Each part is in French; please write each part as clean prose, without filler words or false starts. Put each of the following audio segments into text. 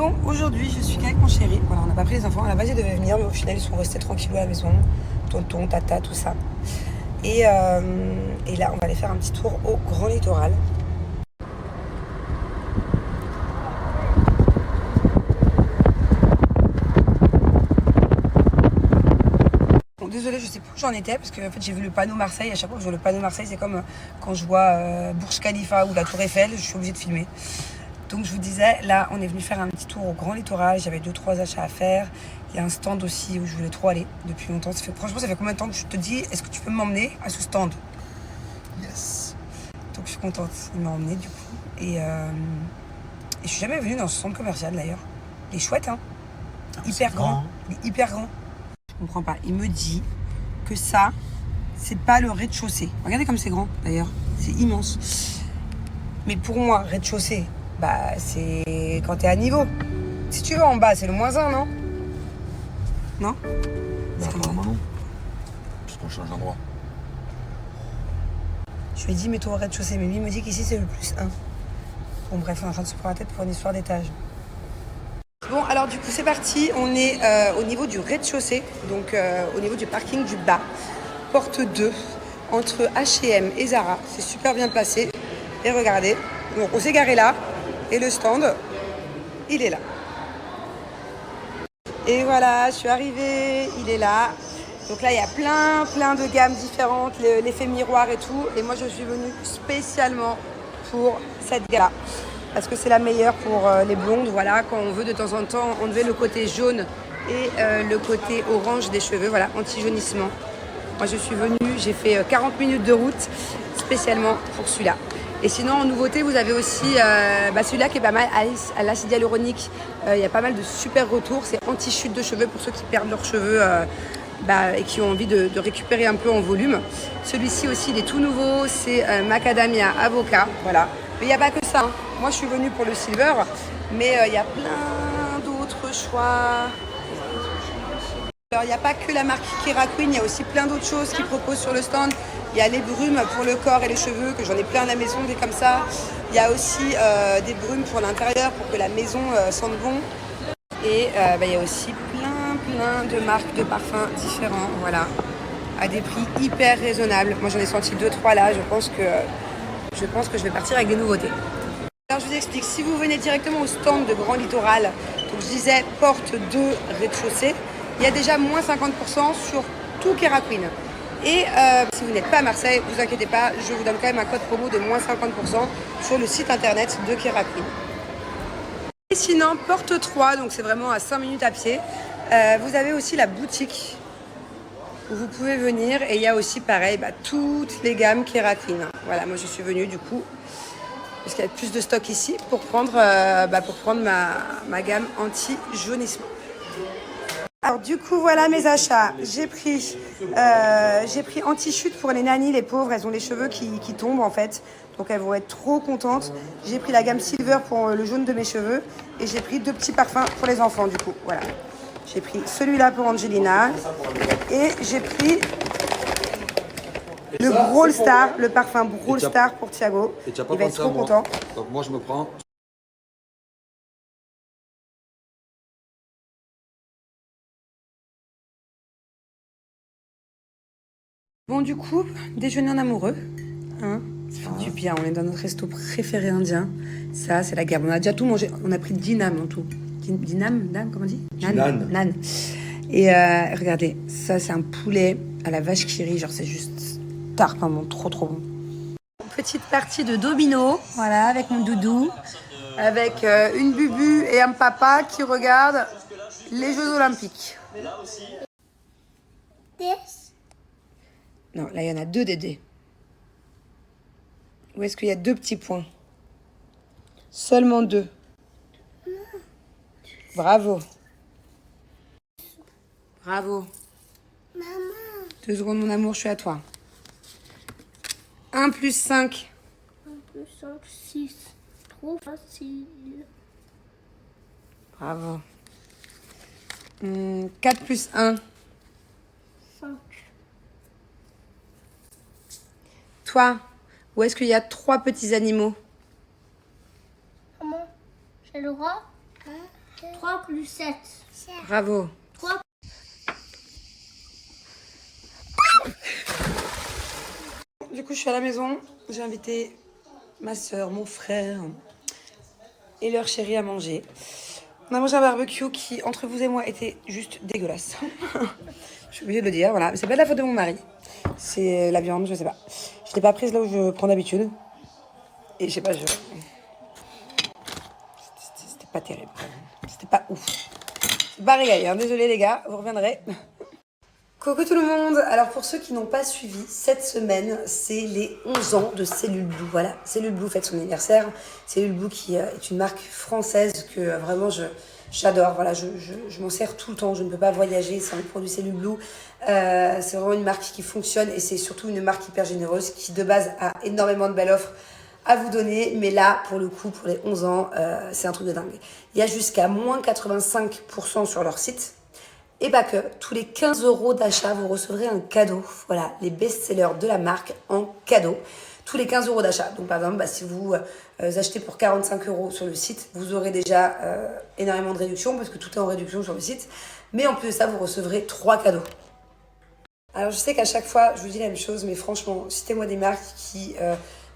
Bon, aujourd'hui, je suis qu'avec mon chéri. Voilà, on n'a pas pris les enfants. À la base, ils devaient venir, mais au final, ils sont restés tranquillou à la maison. Tonton, tata, tout ça. Et là, on va aller faire un petit tour au Grand Littoral. Bon, désolée, je sais plus où j'en étais, parce que en fait, j'ai vu le panneau Marseille. À chaque fois que je vois le panneau Marseille, c'est comme quand je vois Burj Khalifa ou la Tour Eiffel, je suis obligée de filmer. Donc je vous disais, là on est venu faire un petit tour au Grand Littoral, j'avais 2-3 achats à faire. Il y a un stand aussi où je voulais trop aller depuis longtemps. Franchement, ça fait combien de temps que je te dis, est-ce que tu peux m'emmener à ce stand? Yes. Donc je suis contente, il m'a emmené du coup. Et je suis jamais venue dans ce centre commercial d'ailleurs. Il est chouette, hein. Hyper grand. Il est hyper grand. Je comprends pas, il me dit que ça, c'est pas le rez-de-chaussée. Regardez comme c'est grand d'ailleurs, c'est immense. Mais pour moi, rez-de-chaussée, bah c'est quand t'es à niveau. Si tu vas en bas, c'est le -1, non? Non? Bah, apparemment non. Parce qu'on change d'endroit. Je lui ai dit mets-toi au rez-de-chaussée, mais lui il me dit qu'ici c'est le +1. Bon bref, on est en train de se prendre la tête pour une histoire d'étage. Bon alors du coup c'est parti, on est au niveau du rez-de-chaussée, donc au niveau du parking du bas, porte 2, entre H&M et Zara, c'est super bien placé. Et regardez, donc on s'est garé là, et le stand, il est là. Et voilà, je suis arrivée, il est là. Donc là, il y a plein de gammes différentes, l'effet miroir et tout. Et moi, je suis venue spécialement pour cette gamme-là. Parce que c'est la meilleure pour les blondes. Voilà, quand on veut de temps en temps enlever le côté jaune et le côté orange des cheveux. Voilà, anti-jaunissement. Moi, je suis venue, j'ai fait 40 minutes de route spécialement pour celui-là. Et sinon, en nouveauté, vous avez aussi celui-là qui est pas mal, à l'acide hyaluronique. Il y a pas mal de super retours. C'est anti-chute de cheveux pour ceux qui perdent leurs cheveux et qui ont envie de récupérer un peu en volume. Celui-ci aussi, il est tout nouveau. C'est Macadamia Avocat. Voilà. Mais il n'y a pas que ça, hein. Moi, je suis venue pour le silver. Mais il y a plein d'autres choix. Alors, il n'y a pas que la marque Keraquin, il y a aussi plein d'autres choses qu'ils proposent sur le stand. Il y a les brumes pour le corps et les cheveux, que j'en ai plein à la maison, des comme ça. Il y a aussi des brumes pour l'intérieur, pour que la maison sente bon. Et il y a aussi plein de marques de parfums différents, voilà, à des prix hyper raisonnables. Moi, j'en ai senti 2-3 là, je pense que je vais partir avec des nouveautés. Alors, je vous explique, si vous venez directement au stand de Grand Littoral, donc je disais porte 2 rez-de-chaussée, il y a déjà moins 50% sur tout Keraquin. Et si vous n'êtes pas à Marseille, vous inquiétez pas, je vous donne quand même un code promo de moins 50% sur le site internet de Keraquin. Et sinon, porte 3, donc c'est vraiment à 5 minutes à pied, vous avez aussi la boutique où vous pouvez venir. Et il y a aussi pareil, toutes les gammes Keraquin. Voilà, moi je suis venue du coup, parce qu'il y a plus de stock ici, pour prendre ma gamme anti-jaunissement. Alors du coup voilà mes achats, j'ai pris anti-chute pour les nannies, les pauvres, elles ont les cheveux qui tombent en fait, donc elles vont être trop contentes. J'ai pris la gamme silver pour le jaune de mes cheveux et j'ai pris 2 petits parfums pour les enfants du coup, voilà. J'ai pris celui-là pour Angelina et j'ai pris le Brawl Star, le parfum Brawl Star pour Thiago, il va être trop content. Donc moi je me prends... Bon du coup, déjeuner en amoureux, hein, ça fait du bien, on est dans notre resto préféré indien. Ça c'est la gamme, on a déjà tout mangé, on a pris 10 nams en tout. 10 nams, comment on dit? Nan. Et regardez, ça c'est un poulet à la vache qui rit, genre c'est juste tarpin, trop bon. Petite partie de domino, voilà, avec mon doudou, avec une bubu et un papa qui regardent les Jeux Olympiques. Non, là, il y en a 2 Dédé. Où est-ce qu'il y a 2 petits points? Seulement 2. Bravo. Bravo. Maman. 2 secondes, mon amour, je suis à toi. 1 + 5. 1 + 5, 6. Trop facile. Bravo. 4 + 1. 5. Toi, où est-ce qu'il y a 3 petits animaux? Maman, j'ai le droit? 3 plus 7. Bravo. 3. Du coup, je suis à la maison. J'ai invité ma soeur, mon frère et leur chérie à manger. On a mangé un barbecue qui, entre vous et moi, était juste dégueulasse. Je suis obligée de le dire, voilà. Mais c'est pas de la faute de mon mari. C'est la viande, je sais pas. Je l'ai pas prise là où je prends d'habitude. Et je sais pas, c'était pas terrible. C'était pas ouf. C'est pas régalé, hein. Désolée les gars, vous reviendrez. Coucou tout le monde. Alors pour ceux qui n'ont pas suivi, cette semaine, c'est les 11 ans de Cellule Blue. Voilà, Cellule Blue fête son anniversaire. Cellule Blue qui est une marque française que vraiment j'adore. Voilà, je m'en sers tout le temps. Je ne peux pas voyager sans le produit Cellule Blue. C'est vraiment une marque qui fonctionne et c'est surtout une marque hyper généreuse qui de base a énormément de belles offres à vous donner. Mais là, pour le coup, pour les 11 ans, c'est un truc de dingue. Il y a jusqu'à moins 85% sur leur site. Et pas que, tous les 15 € d'achat, vous recevrez un cadeau. Voilà, les best-sellers de la marque en cadeau. Tous les 15 € d'achat. Donc par exemple, si vous achetez pour 45 € sur le site, vous aurez déjà énormément de réduction parce que tout est en réduction sur le site. Mais en plus de ça, vous recevrez 3 cadeaux. Alors je sais qu'à chaque fois, je vous dis la même chose, mais franchement, citez-moi des marques qui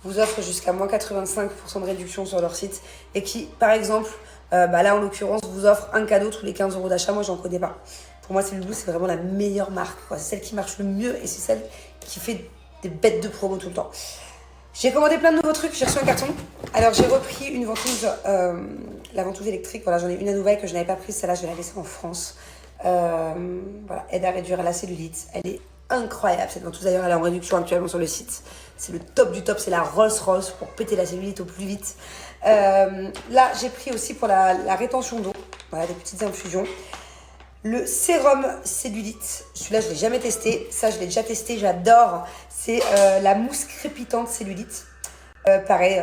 vous offrent jusqu'à moins 85% de réduction sur leur site et qui, par exemple, là en l'occurrence, vous offrent un cadeau tous les 15 € d'achat. Moi, j'en connais pas. Pour moi, Cellule Blue, c'est vraiment la meilleure marque. C'est celle qui marche le mieux et c'est celle qui fait des bêtes de promo tout le temps. J'ai commandé plein de nouveaux trucs, j'ai reçu un carton. Alors, j'ai repris une ventouse, la ventouse électrique. Voilà, j'en ai une à nouvelle que je n'avais pas prise. Celle-là, je vais la laisser en France. Voilà, aide à réduire la cellulite. Elle est incroyable, cette ventouse. D'ailleurs, elle est en réduction actuellement sur le site. C'est le top du top, c'est la Rolls-Royce pour péter la cellulite au plus vite. Là, j'ai pris aussi pour la rétention d'eau. Voilà, des petites infusions. Le sérum cellulite, celui-là je ne l'ai jamais testé, ça je l'ai déjà testé, j'adore. C'est la mousse crépitante cellulite. Pareil,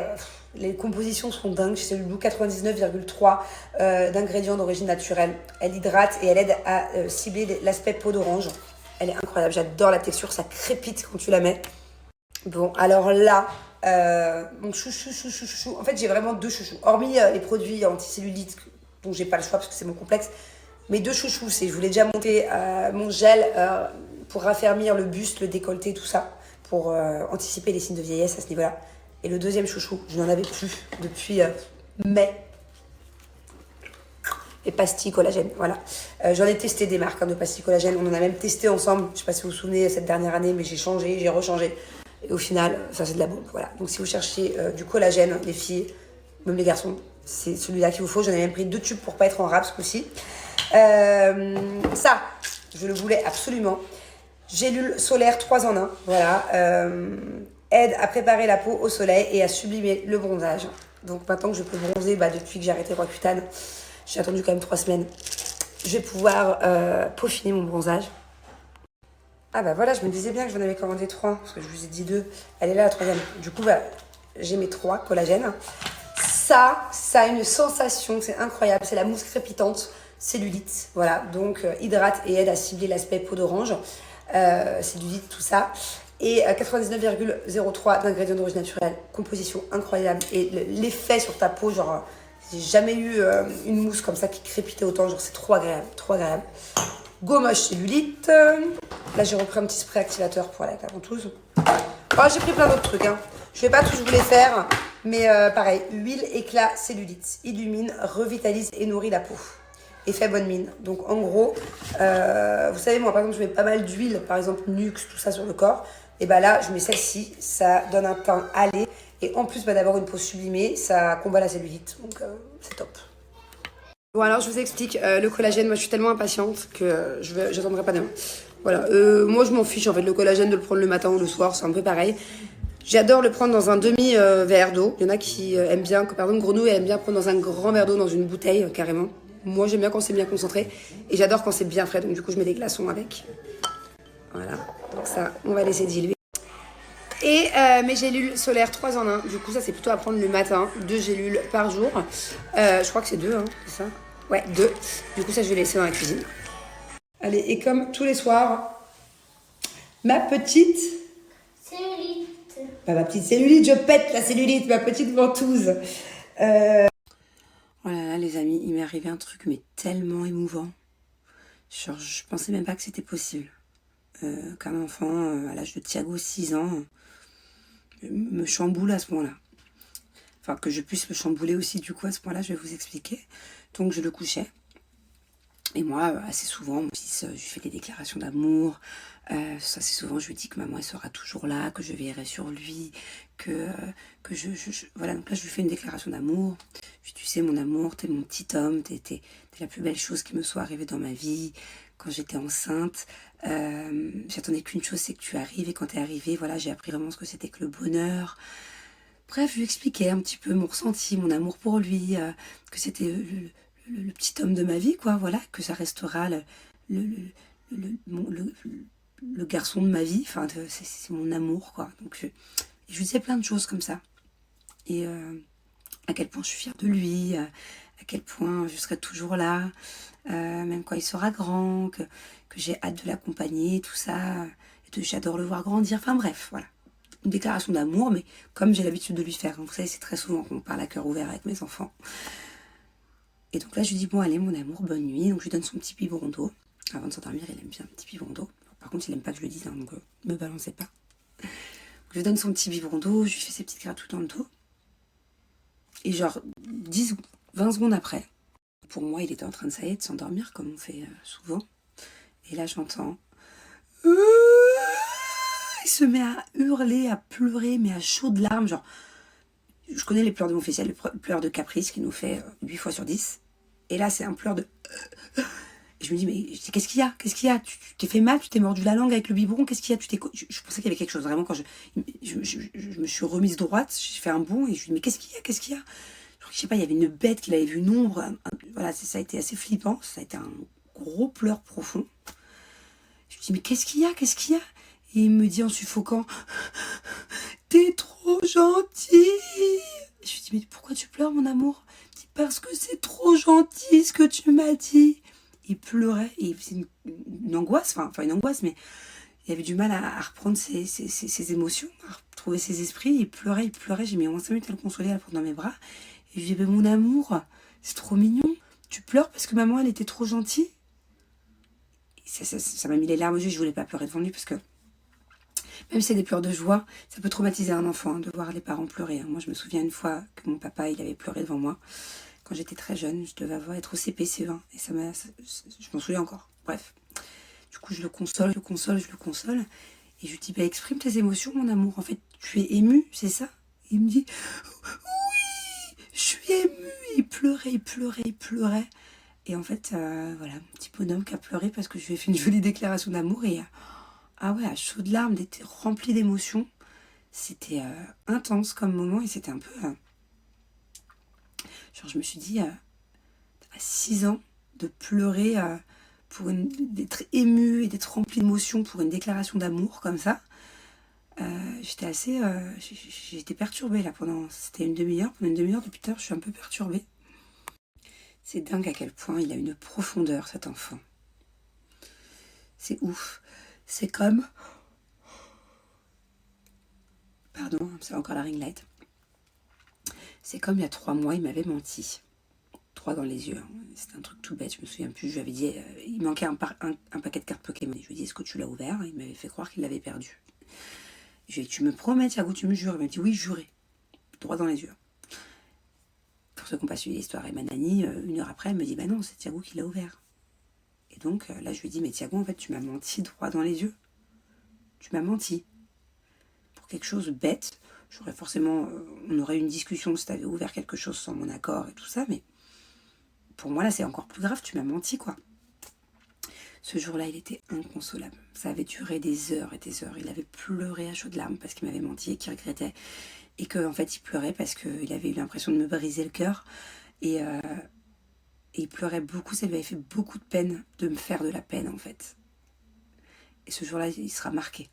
les compositions sont dingues. Chez Cellule Blue, 99,3 d'ingrédients d'origine naturelle. Elle hydrate et elle aide à cibler l'aspect peau d'orange. Elle est incroyable, j'adore la texture, ça crépite quand tu la mets. Bon, alors là, mon chouchou. En fait, j'ai vraiment 2 chouchous. Hormis les produits anti-cellulite dont j'ai pas le choix parce que c'est mon complexe. Mes 2 chouchous, c'est je voulais déjà monter mon gel pour raffermir le buste, le décolleté, tout ça, pour anticiper les signes de vieillesse à ce niveau-là. Et le deuxième chouchou, je n'en avais plus depuis mai. Les pastilles collagène, voilà. J'en ai testé des marques de pastilles collagène, on en a même testé ensemble. Je ne sais pas si vous vous souvenez cette dernière année, mais j'ai changé, j'ai rechangé. Et au final, ça c'est de la bombe, voilà. Donc si vous cherchez du collagène, les filles, même les garçons, c'est celui-là qu'il vous faut. J'en ai même pris 2 tubes pour pas être en rap ce coup-ci. Ça, je le voulais absolument. Gélule solaire 3 en 1, voilà. Aide à préparer la peau au soleil et à sublimer le bronzage. Donc maintenant que je peux bronzer, depuis que j'ai arrêté Roaccutane, j'ai attendu quand même 3 semaines. Je vais pouvoir peaufiner mon bronzage. Ah voilà, je me disais bien que j'en avais commandé 3, parce que je vous ai dit 2. Elle est là la 3e. Du coup, j'ai mes 3 collagènes. Ça a une sensation, c'est incroyable. C'est la mousse crépitante cellulite. Voilà, donc hydrate et aide à cibler l'aspect peau d'orange. Cellulite, tout ça. Et 99,03 d'ingrédients d'origine naturelle. Composition incroyable. Et l'effet sur ta peau, genre, j'ai jamais eu une mousse comme ça qui crépitait autant. Genre, c'est trop agréable, trop agréable. Gommage cellulite. Là, j'ai repris un petit spray activateur pour aller avec la ventouse. Oh, j'ai pris plein d'autres trucs, hein. Je vais pas tous vous les faire, mais pareil, huile éclat cellulite, illumine, revitalise et nourrit la peau. Et fait bonne mine. Donc en gros, vous savez, moi par exemple, je mets pas mal d'huile, par exemple Nux, tout ça sur le corps. Et là, je mets celle-ci, ça donne un teint hâlé. Et en plus d'avoir une peau sublimée, ça combat la cellulite. Donc c'est top. Bon alors, je vous explique, le collagène, moi je suis tellement impatiente que j'attendrai pas demain. Voilà, moi je m'en fiche en fait, le collagène de le prendre le matin ou le soir, c'est un peu pareil. J'adore le prendre dans un demi-verre d'eau. Il y en a qui aiment bien, par exemple Grenouille aime bien prendre dans un grand verre d'eau, dans une bouteille carrément. Moi j'aime bien quand c'est bien concentré et j'adore quand c'est bien frais, donc du coup je mets des glaçons avec. Voilà, donc ça on va laisser diluer. Et mes gélules solaires 3 en 1, du coup ça c'est plutôt à prendre le matin, 2 gélules par jour. Je crois que c'est 2, hein, c'est ça? Ouais, 2. Du coup ça je vais laisser dans la cuisine. Allez, et comme tous les soirs, ma petite... Cellulite. Pas ma petite cellulite, je pète la cellulite, ma petite ventouse. Voilà, les amis, il m'est arrivé un truc, mais tellement émouvant. Genre, je pensais même pas que c'était possible. Qu'un enfant, à l'âge de Thiago, 6 ans, me chamboule à ce moment-là. Enfin, que je puisse me chambouler aussi, du coup, à ce point-là, je vais vous expliquer. Donc, je le couchais. Et moi, assez souvent, mon fils, je lui fais des déclarations d'amour. Assez souvent, je lui dis que maman, elle sera toujours là, que je veillerai sur lui, que Voilà, donc là, je lui fais une déclaration d'amour. Je lui dis, tu sais, mon amour, t'es mon petit homme, t'es la plus belle chose qui me soit arrivée dans ma vie. Quand j'étais enceinte, j'attendais qu'une chose, c'est que tu arrives. Et quand t'es arrivée, voilà, j'ai appris vraiment ce que c'était que le bonheur. Bref, je lui expliquais un petit peu mon ressenti, mon amour pour lui, que c'était le petit homme de ma vie, quoi, voilà, que ça restera le, le, le- le garçon de ma vie, enfin, c'est mon amour, quoi. Donc, je lui disais plein de choses comme ça. Et à quel point je suis fière de lui, à quel point je serai toujours là, même quand il sera grand, que j'ai hâte de l'accompagner, tout ça, et j'adore le voir grandir, enfin bref, voilà. Une déclaration d'amour, mais comme j'ai l'habitude de lui faire. Hein. Vous savez, c'est très souvent qu'on parle à cœur ouvert avec mes enfants. Et donc là, je lui dis, bon, allez, mon amour, bonne nuit. Donc je lui donne son petit biberon d'eau. Avant de s'endormir, il aime bien un petit biberon d'eau. Par contre, il aime pas que je le dise, hein, donc me balancez pas. Donc, je lui donne son petit biberon d'eau, je lui fais ses petites gratouilles dans le dos. Et genre, 20 secondes après, pour moi, il était en train de, ça y est, de s'endormir, comme on fait souvent. Et là, j'entends... Il se met à hurler, à pleurer, mais à chaudes larmes, genre... Je connais les pleurs de mon fils, il y a le pleur de caprice qui nous fait 8 fois sur 10. Et là, c'est un pleur de... Et je me dis, mais qu'est-ce qu'il y a? Qu'est-ce qu'il y a? Tu t'es fait mal? Tu t'es mordu la langue avec le biberon? Qu'est-ce qu'il y a? Je pensais qu'il y avait quelque chose. Vraiment, quand je me suis remise droite, j'ai fait un bond et je lui dis, mais qu'est-ce qu'il y a? Qu'est-ce qu'il y a? Je sais pas, il y avait une bête qu'il avait vue, une ombre. Voilà, ça a été assez flippant. Ça a été un gros pleur profond. Je lui dis, mais qu'est-ce qu'il y a? Qu'est-ce qu'il y a? Et il me dit en suffoquant, t'es trop gentil. Je lui dis, mais pourquoi tu pleures, mon amour? Il dit, parce que c'est trop gentil ce que tu m'as dit. Il pleurait, et c'est une angoisse, enfin une angoisse, mais il avait du mal à reprendre ses émotions, à retrouver ses esprits. Il pleurait, j'ai mis au moins 5 minutes à le consoler, à le prendre dans mes bras. Et je lui dis, mon amour, c'est trop mignon. Tu pleures parce que maman, elle était trop gentille. Et ça m'a mis les larmes aux yeux, je voulais pas pleurer devant lui parce que même si c'est des pleurs de joie, ça peut traumatiser un enfant de voir les parents pleurer. Moi, je me souviens une fois que mon papa, il avait pleuré devant moi. Quand j'étais très jeune, je devais être au CP, CE1. Et je m'en souviens encore. Bref. Du coup, je le console. Et je lui dis, exprime tes émotions, mon amour. En fait, tu es ému, c'est ça? Il me dit, oui, je suis ému. Il pleurait. Et en fait, voilà, un petit bonhomme qui a pleuré parce que je lui ai fait une jolie déclaration d'amour. Et ah ouais, à chaudes larmes, rempli d'émotions. C'était intense comme moment et c'était un peu... genre, je me suis dit, à 6 ans, de pleurer, d'être émue et d'être remplie d'émotions pour une déclaration d'amour comme ça. J'étais assez... j'étais perturbée là c'était une demi-heure. Pendant une demi-heure depuis tout à l'heure, je suis un peu perturbée. C'est dingue à quel point il a une profondeur, cet enfant. C'est ouf. C'est comme... Pardon, c'est encore la ring light. C'est comme il y a 3 mois, il m'avait menti. 3 dans les yeux. C'était un truc tout bête, je me souviens plus. Je lui avais dit, il manquait un paquet de cartes Pokémon. Je lui ai dit, est-ce que tu l'as ouvert? Il m'avait fait croire qu'il l'avait perdu. Je lui ai dit, tu me promets, Thiago, tu me jures? Il m'a dit, oui, juré. Droit dans les yeux. Pour ceux qui n'ont pas suivi l'histoire, et ma nanny, 1 heure après, elle me dit, bah non, c'est Thiago qui l'a ouvert. Et donc, là, je lui ai dit, mais Thiago, en fait, tu m'as menti droit dans les yeux. Tu m'as menti. Pour quelque chose bête. J'aurais forcément, on aurait eu une discussion si tu avais ouvert quelque chose sans mon accord et tout ça, mais pour moi, là, c'est encore plus grave, tu m'as menti, quoi. Ce jour-là, il était inconsolable. Ça avait duré des heures et des heures. Il avait pleuré à chaudes larmes parce qu'il m'avait menti et qu'il regrettait. Et qu'en fait, il pleurait parce qu'il avait eu l'impression de me briser le cœur. Et il pleurait beaucoup. Ça lui avait fait beaucoup de peine de me faire de la peine, en fait. Et ce jour-là, il sera marqué.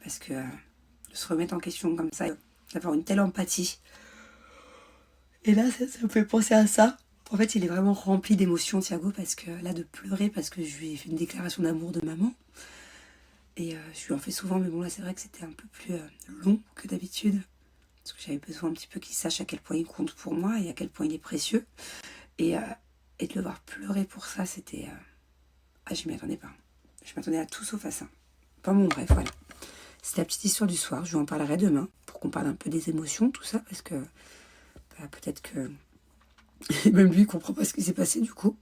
Parce que de se remettre en question comme ça, d'avoir une telle empathie. Et là, ça me fait penser à ça. En fait, il est vraiment rempli d'émotions, Thiago, parce que là, de pleurer, parce que je lui ai fait une déclaration d'amour de maman. Et je lui en fais souvent, mais bon, là, c'est vrai que c'était un peu plus long que d'habitude. Parce que j'avais besoin un petit peu qu'il sache à quel point il compte pour moi et à quel point il est précieux. Et de le voir pleurer pour ça, c'était... Ah, je m'y attendais pas. Je m'attendais à tout sauf à ça. Enfin bon, bref, voilà. C'est la petite histoire du soir. Je vous en parlerai demain pour qu'on parle un peu des émotions, tout ça, parce que peut-être que même lui, il comprend pas ce qui s'est passé du coup.